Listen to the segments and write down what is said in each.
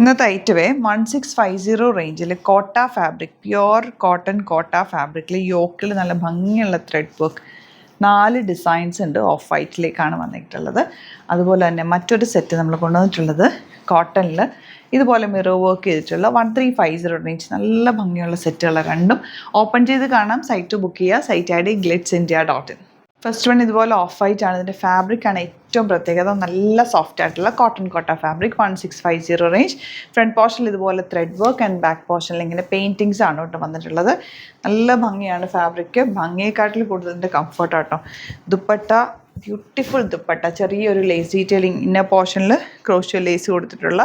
ഇന്നത്തെ ഐറ്റമേ 1650 റേഞ്ചിൽ കോട്ട ഫാബ്രിക്, പ്യുവർ കോട്ടൺ കോട്ട ഫാബ്രിക്കിൽ യോക്കിൽ നല്ല ഭംഗിയുള്ള ത്രെഡ് വർക്ക് 4 ഡിസൈൻസ് ഉണ്ട്. ഓഫ് വൈറ്റിലേക്കാണ് വന്നിട്ടുള്ളത്. അതുപോലെ തന്നെ മറ്റൊരു സെറ്റ് നമ്മൾ കൊണ്ടുവന്നിട്ടുള്ളത് കോട്ടണിൽ ഇതുപോലെ മിറർ വർക്ക് ചെയ്തിട്ടുള്ള 1350 റേഞ്ച് നല്ല ഭംഗിയുള്ള സെറ്റുകൾ രണ്ടും ഓപ്പൺ ചെയ്ത് കാണാം. സൈറ്റ് ബുക്ക് ചെയ്യുക. Site ID glitzindia.in. First one ഇതുപോലെ ഓഫ് വൈറ്റ് ആണ്. ഇതിൻ്റെ ഫാബ്രിക്കാണ് ഏറ്റവും പ്രത്യേകത. നല്ല സോഫ്റ്റ് ആയിട്ടുള്ള കോട്ടൺ കോട്ട ഫാബ്രിക് 1650 റേഞ്ച്. ഫ്രണ്ട് പോർഷനിൽ ഇതുപോലെ ത്രെഡ് വർക്ക് ആൻഡ് ബാക്ക് പോർഷനിൽ ഇങ്ങനെ പെയിൻറ്റിങ്സ് ആണ് കേട്ടോ വന്നിട്ടുള്ളത്. നല്ല ഭംഗിയാണ് ഫാബ്രിക്. ഭംഗിയെക്കാട്ടിൽ കൂടുതലിൻ്റെ കംഫർട്ട് ആട്ടോ. ദുപ്പട്ട ബ്യൂട്ടിഫുൾ ദുപ്പട്ട, ചെറിയൊരു ലേസ് ഡീറ്റെയിലിംഗ് ഇന്നർ പോർഷനിൽ ക്രോഷ്യോ ലേസ് കൊടുത്തിട്ടുള്ള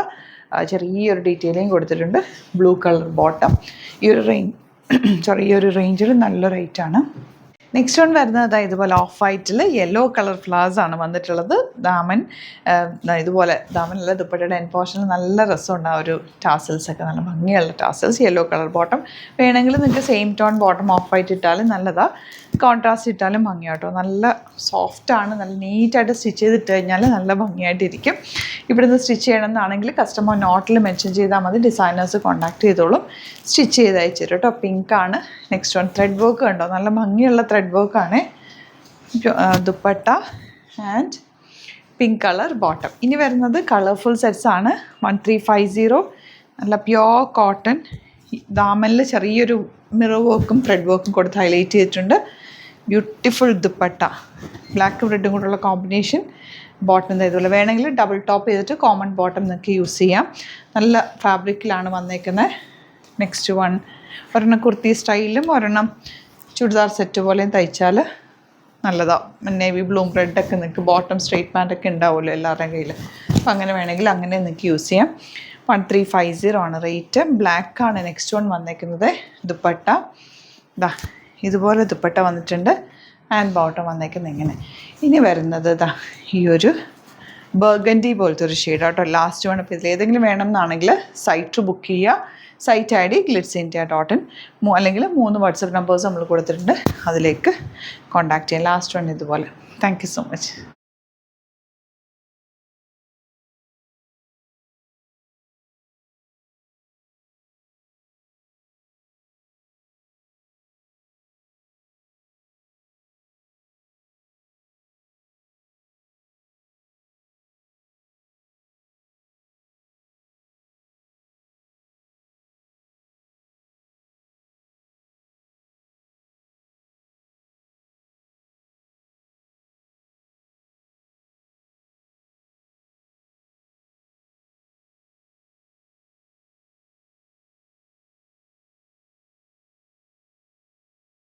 ചെറിയൊരു ഡീറ്റെയിലിംഗ് കൊടുത്തിട്ടുണ്ട്. Blue colour bottom. ഈ ഒരു റേഞ്ചിൽ നല്ല റേറ്റാണ്. നെക്സ്റ്റ് വൺ വരുന്നത് ഇതുപോലെ ഓഫ് വൈറ്റിൽ യെല്ലോ കളർ ഫ്ലവേഴ്സ് ആണ് വന്നിട്ടുള്ളത്. ദാമൻ ഇതുപോലെ ദാമനല്ല, ദുപ്പട്ടയുടെ എൻ പോർഷനിൽ നല്ല രസമുണ്ട്. ആ ഒരു ടാസൽസൊക്കെ നല്ല ഭംഗിയുള്ള ടാസൽസ്. Yellow colour bottom. വേണമെങ്കിൽ നിങ്ങൾക്ക് same tone bottom of white ഇട്ടാലും നല്ലതാണ്. കോൺട്രാസ്റ്റ് ഇട്ടാലും ഭംഗിയാട്ടോ. നല്ല സോഫ്റ്റാണ്. നല്ല നീറ്റായിട്ട് സ്റ്റിച്ച് ചെയ്തിട്ട് കഴിഞ്ഞാൽ നല്ല ഭംഗിയായിട്ടിരിക്കും. ഇവിടുന്ന് സ്റ്റിച്ച് ചെയ്യണമെന്നാണെങ്കിൽ കസ്റ്റമർ നോട്ടിൽ മെൻഷൻ ചെയ്താൽ മതി. ഡിസൈനേഴ്സ് കോൺടാക്ട് ചെയ്തോളും. സ്റ്റിച്ച് ചെയ്ത് അയച്ചു തരും കേട്ടോ. പിങ്കാണ്. നെക്സ്റ്റ് വൺ ത്രെഡ് വർക്ക് കണ്ടോ, നല്ല ഭംഗിയുള്ള ത്രെഡ് വർക്കാണ്. Dupatta and pink colour bottom. ഇനി വരുന്നത് കളർഫുൾ സെറ്റ്സ് ആണ്. 1350 നല്ല പ്യോർ കോട്ടൺ. ദാമനിൽ ചെറിയൊരു മിറർ വർക്കും ത്രെഡ് വർക്കും കൊടുത്ത് ഹൈലൈറ്റ് ചെയ്തിട്ടുണ്ട്. ബ്യൂട്ടിഫുൾ ദുപ്പട്ട, ബ്ലാക്കും റെഡും കൂടെയുള്ള കോമ്പിനേഷൻ. ബോട്ടം ഇതുപോലെ വേണമെങ്കിൽ ഡബിൾ ടോപ്പ് ചെയ്തിട്ട് കോമൺ ബോട്ടം നിങ്ങൾക്ക് യൂസ് ചെയ്യാം. നല്ല ഫാബ്രിക്കിലാണ് വന്നേക്കുന്നത്. നെക്സ്റ്റ് വൺ ഒരെണ്ണം കുർത്തി സ്റ്റൈലും ഒരെണ്ണം ചുരിദാർ സെറ്റ് പോലെയും തയ്ച്ചാൽ നല്ലതാണ്. നേവി ബ്ലൂം റെഡൊക്കെ നിങ്ങൾക്ക് ബോട്ടം സ്ട്രെയിറ്റ് പാൻറ്റൊക്കെ ഉണ്ടാവുമല്ലോ എല്ലാവരുടെയും കയ്യിൽ. അപ്പോൾ അങ്ങനെ വേണമെങ്കിൽ അങ്ങനെ നിങ്ങൾക്ക് യൂസ് ചെയ്യാം. 1350 ആണ് റേറ്റ്. ബ്ലാക്കാണ് നെക്സ്റ്റ് വൺ വന്നേക്കുന്നത്. ദുപ്പട്ട ഇതുപോലെ ദുപ്പട്ട വന്നിട്ടുണ്ട്. ആൻഡ് ബോട്ടം വന്നേക്കുന്നത് ഇങ്ങനെ. ഇനി വരുന്നത് ഈ ഒരു ബർഗൻഡി പോലത്തെ ഒരു ഷെയ്ഡ് കേട്ടോ. Last one. ഇപ്പോൾ ഇതിൽ ഏതെങ്കിലും വേണമെന്നാണെങ്കിൽ സൈറ്റ് ബുക്ക് ചെയ്യുക. Site ID glitzindia.in. അല്ലെങ്കിൽ 3 വാട്സപ്പ് നമ്പേഴ്സ് നമ്മൾ കൊടുത്തിട്ടുണ്ട്. അതിലേക്ക് കോൺടാക്ട് ചെയ്യാം. ലാസ്റ്റ് വൺ ഇതുപോലെ. Thank you so much.